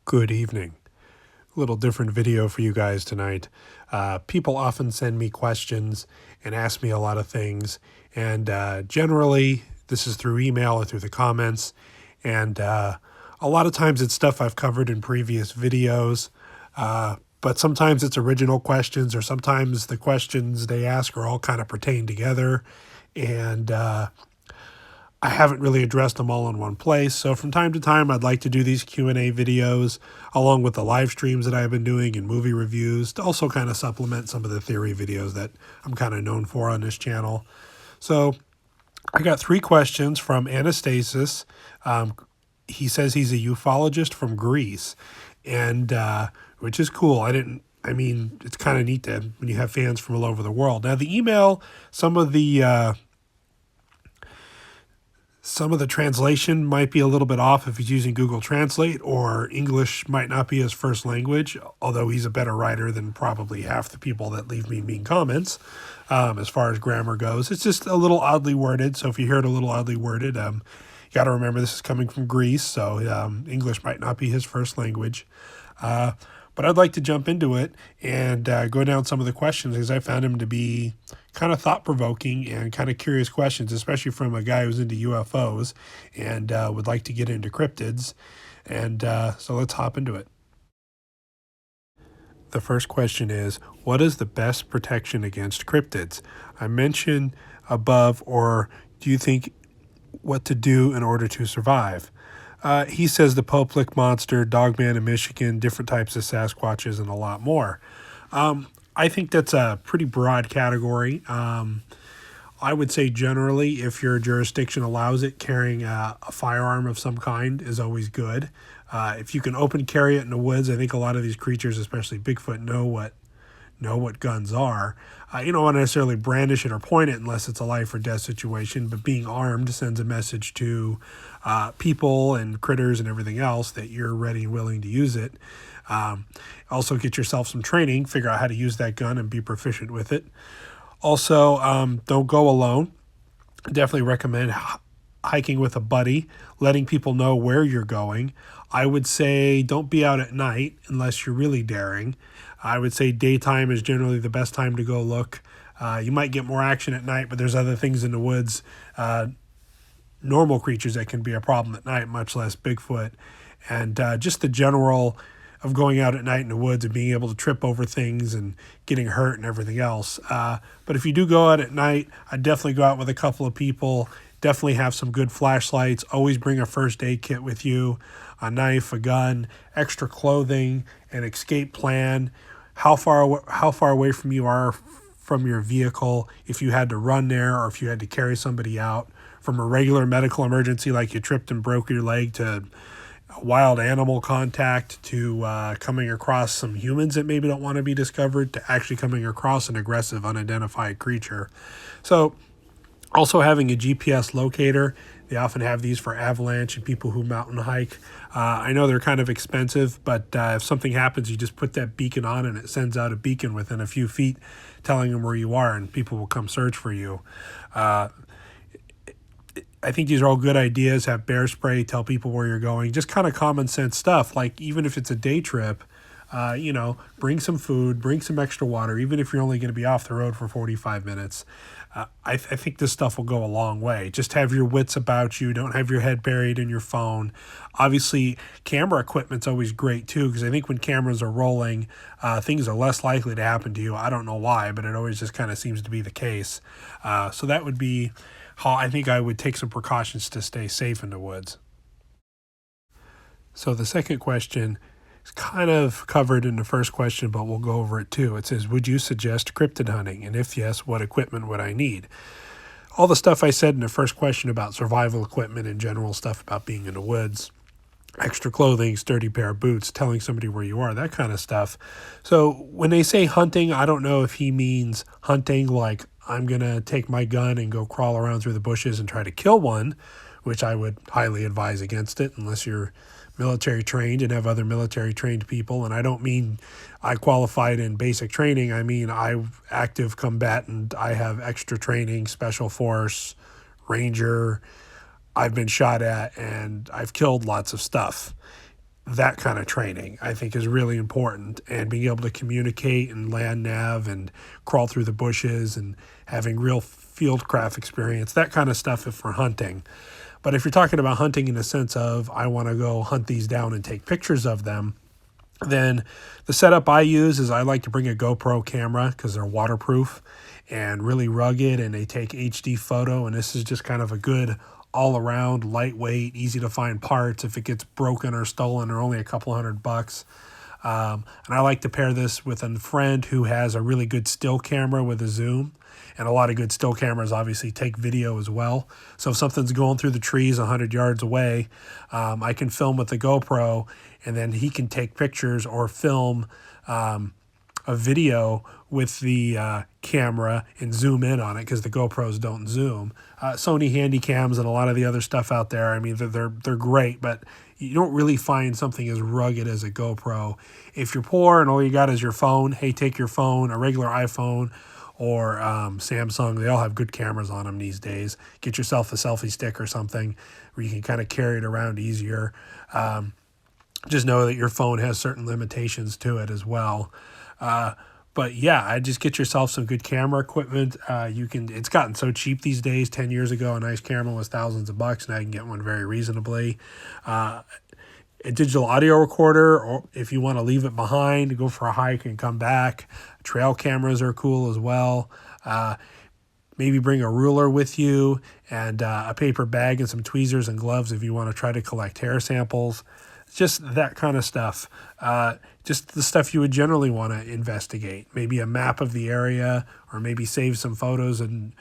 Good evening. A little different video for you guys tonight. People often send me questions and ask me a lot of things, and generally this is through email or through the comments, and a lot of times it's stuff I've covered in previous videos, but sometimes it's original questions, or sometimes the questions they ask are all kind of pertain together, and I haven't really addressed them all in one place. So from time to time, I'd like to do these Q&A videos along with the live streams that I've been doing and movie reviews to also kind of supplement some of the theory videos that I'm kind of known for on this channel. So I got 3 questions from Anastasis. He says he's a ufologist from Greece, and which is cool. It's kind of neat that when you have fans from all over the world. Now the email, some of the translation might be a little bit off if he's using Google Translate, or English might not be his first language, although he's a better writer than probably half the people that leave me mean comments as far as grammar goes. It's just a little oddly worded, so if you hear it a little oddly worded, you got to remember this is coming from Greece, so English might not be his first language. But I'd like to jump into it and go down some of the questions, because I found them to be kind of thought-provoking and kind of curious questions, especially from a guy who's into UFOs and would like to get into cryptids. And so let's hop into it. The first question is, what is the best protection against cryptids? I mentioned above, or do you think what to do in order to survive? He says the Poplick monster, Dogman in Michigan, different types of Sasquatches, and a lot more. I think that's a pretty broad category. I would say generally, if your jurisdiction allows it, carrying a firearm of some kind is always good. If you can open carry it in the woods, I think a lot of these creatures, especially Bigfoot, know what guns are. You don't want to necessarily brandish it or point it unless it's a life or death situation, but being armed sends a message to people and critters and everything else that you're ready and willing to use it. Also get yourself some training, figure out how to use that gun and be proficient with it. Also, don't go alone. Definitely recommend hiking with a buddy, letting people know where you're going. I would say don't be out at night unless you're really daring. I would say daytime is generally the best time to go look. You might get more action at night, but there's other things in the woods, normal creatures that can be a problem at night, much less Bigfoot. And just the general of going out at night in the woods and being able to trip over things and getting hurt and everything else. But if you do go out at night, I'd definitely go out with a couple of people. Definitely have some good flashlights. Always bring a first aid kit with you, a knife, a gun, extra clothing, an escape plan. How far away from you are from your vehicle, if you had to run there or if you had to carry somebody out, from a regular medical emergency like you tripped and broke your leg, to wild animal contact, to coming across some humans that maybe don't want to be discovered, to actually coming across an aggressive unidentified creature. So also having a GPS locator. They often have these for avalanche and people who mountain hike. I know they're kind of expensive, but if something happens, you just put that beacon on and it sends out a beacon within a few feet telling them where you are, and people will come search for you. I think these are all good ideas. Have bear spray, tell people where you're going, just kind of common sense stuff. Like even if it's a day trip, bring some food, bring some extra water, even if you're only going to be off the road for 45 minutes. I think this stuff will go a long way. Just have your wits about you. Don't have your head buried in your phone. Obviously, camera equipment's always great too, because I think when cameras are rolling, things are less likely to happen to you. I don't know why, but it always just kind of seems to be the case. So that would be how I think I would take some precautions to stay safe in the woods. So the second question is kind of covered in the first question, but we'll go over it too. It says, would you suggest cryptid hunting? And if yes, what equipment would I need? All the stuff I said in the first question about survival equipment and general stuff about being in the woods, extra clothing, sturdy pair of boots, telling somebody where you are, that kind of stuff. So when they say hunting, I don't know if he means hunting like I'm going to take my gun and go crawl around through the bushes and try to kill one, which I would highly advise against it unless you're military trained and have other military trained people. And I don't mean I qualified in basic training. I mean I'm active combatant. I have extra training, special force, ranger. I've been shot at, and I've killed lots of stuff. that kind of training, I think, is really important. And being able to communicate and land nav and crawl through the bushes and having real field craft experience, that kind of stuff if for hunting. But if you're talking about hunting in the sense of I want to go hunt these down and take pictures of them, then the setup I use is I like to bring a GoPro camera because they're waterproof and really rugged and they take HD photo. And this is just kind of a good all around, lightweight, easy to find parts. If it gets broken or stolen, they're only a couple $100. And I like to pair this with a friend who has a really good still camera with a zoom. And a lot of good still cameras obviously take video as well. So if something's going through the trees 100 yards away, I can film with the GoPro, and then he can take pictures or film a video with the camera and zoom in on it because the GoPros don't zoom. Sony Handycams and a lot of the other stuff out there, I mean, they're great, but you don't really find something as rugged as a GoPro. If you're poor and all you got is your phone, hey, take your phone, a regular iPhone or Samsung. They all have good cameras on them these days. Get yourself a selfie stick or something where you can kind of carry it around easier. Just know that your phone has certain limitations to it as well. But yeah, I just get yourself some good camera equipment. It's gotten so cheap these days. 10 years ago, a nice camera was thousands of bucks. Now you can get one very reasonably. A digital audio recorder, or if you want to leave it behind, go for a hike and come back. Trail cameras are cool as well. Maybe bring a ruler with you and a paper bag and some tweezers and gloves if you want to try to collect hair samples. Just that kind of stuff. Just the stuff you would generally want to investigate. Maybe a map of the area, or maybe save some photos on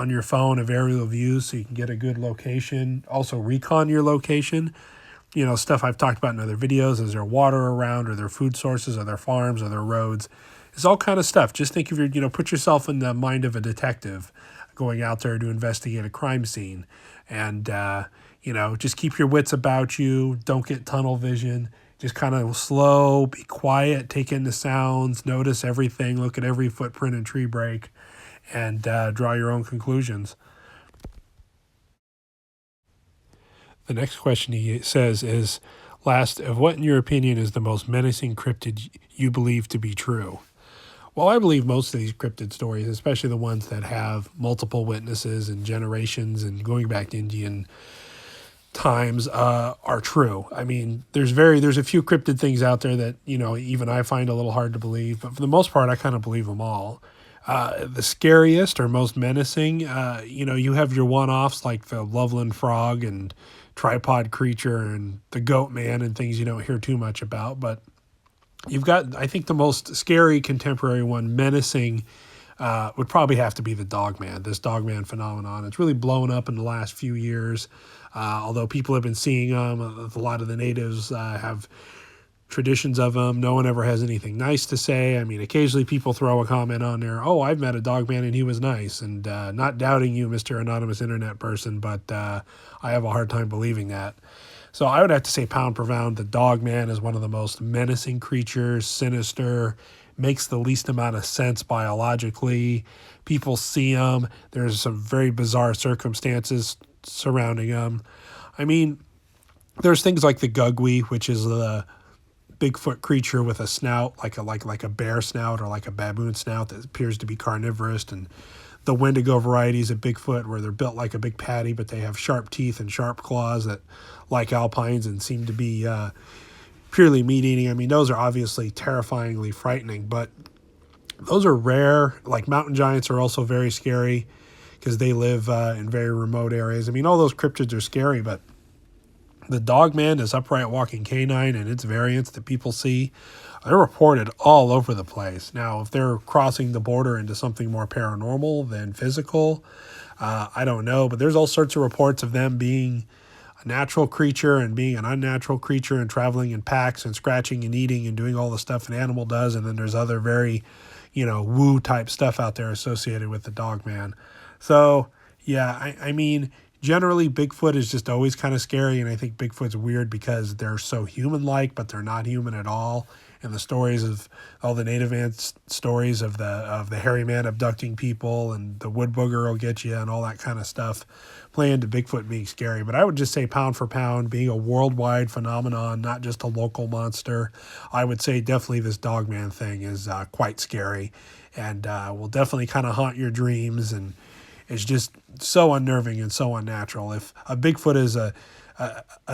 your phone of aerial views so you can get a good location. Also recon your location. Stuff I've talked about in other videos. Is there water around? Are there food sources? Are there farms? Are there roads? It's all kind of stuff. Just think of put yourself in the mind of a detective going out there to investigate a crime scene. And, just keep your wits about you. Don't get tunnel vision. Just kind of slow, be quiet, take in the sounds, notice everything, look at every footprint and tree break, and draw your own conclusions. The next question he says is, last, of what in your opinion is the most menacing cryptid you believe to be true? Well, I believe most of these cryptid stories, especially the ones that have multiple witnesses and generations and going back to Indian times, are true. I mean, there's a few cryptid things out there that, even I find a little hard to believe, but for the most part, I kind of believe them all. The scariest or most menacing, you have your one-offs like the Loveland frog and tripod creature and the goat man and things you don't hear too much about. But you've got, I think, the most scary contemporary one, menacing, would probably have to be the dogman, this dogman phenomenon. It's really blown up in the last few years, although people have been seeing them. A lot of the natives have traditions of them. No one ever has anything nice to say. I mean, occasionally people throw a comment on there, oh, I've met a dogman and he was nice. And not doubting you, Mr. Anonymous Internet person, but I have a hard time believing that. So I would have to say pound per pound, the dogman is one of the most menacing creatures, sinister, makes the least amount of sense biologically. People see them. There's some very bizarre circumstances surrounding them. I mean, there's things like the gugwe, which is the Bigfoot creature with a snout, like a bear snout or like a baboon snout that appears to be carnivorous, and the Wendigo varieties of Bigfoot where they're built like a big patty, but they have sharp teeth and sharp claws that like alpines and seem to be purely meat eating. I mean, those are obviously terrifyingly frightening, but those are rare. Like mountain giants are also very scary because they live in very remote areas. I mean, all those cryptids are scary, but the dogman, this upright walking canine, and its variants that people see, they're reported all over the place. Now, if they're crossing the border into something more paranormal than physical, I don't know. But there's all sorts of reports of them being a natural creature and being an unnatural creature and traveling in packs and scratching and eating and doing all the stuff an animal does. And then there's other very, woo type stuff out there associated with the dogman. So, yeah, I mean, generally, Bigfoot is just always kind of scary, and I think Bigfoot's weird because they're so human-like, but they're not human at all. and the stories of all the native ants stories of the hairy man abducting people, and the wood booger will get you, and all that kind of stuff, play into Bigfoot being scary. But I would just say pound for pound, being a worldwide phenomenon, not just a local monster, I would say definitely this Dogman thing is quite scary, and will definitely kind of haunt your dreams, and it's just so unnerving and so unnatural. If a Bigfoot is a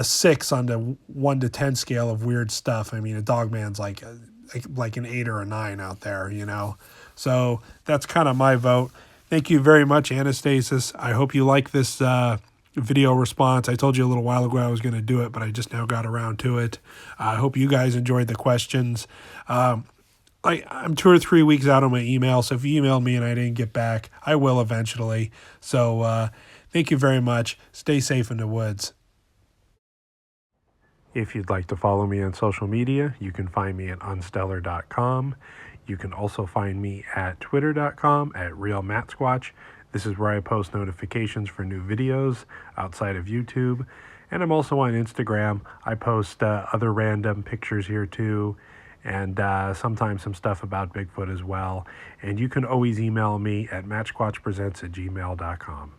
6 on the 1 to 10 scale of weird stuff, I mean, a Dogman's like an 8 or a 9 out there, you know. So that's kind of my vote. Thank you very much, Anastasis. I hope you like this video response. I told you a little while ago I was going to do it, but I just now got around to it. I hope you guys enjoyed the questions. I'm 2 or 3 weeks out on my email, so if you emailed me and I didn't get back, I will eventually. So thank you very much. Stay safe in the woods. If you'd like to follow me on social media, you can find me at unstellar.com. You can also find me at twitter.com at realmattsquatch. This is where I post notifications for new videos outside of YouTube. And I'm also on Instagram. I post other random pictures here too, and sometimes some stuff about Bigfoot as well. And you can always email me at mattsquatchpresents@gmail.com.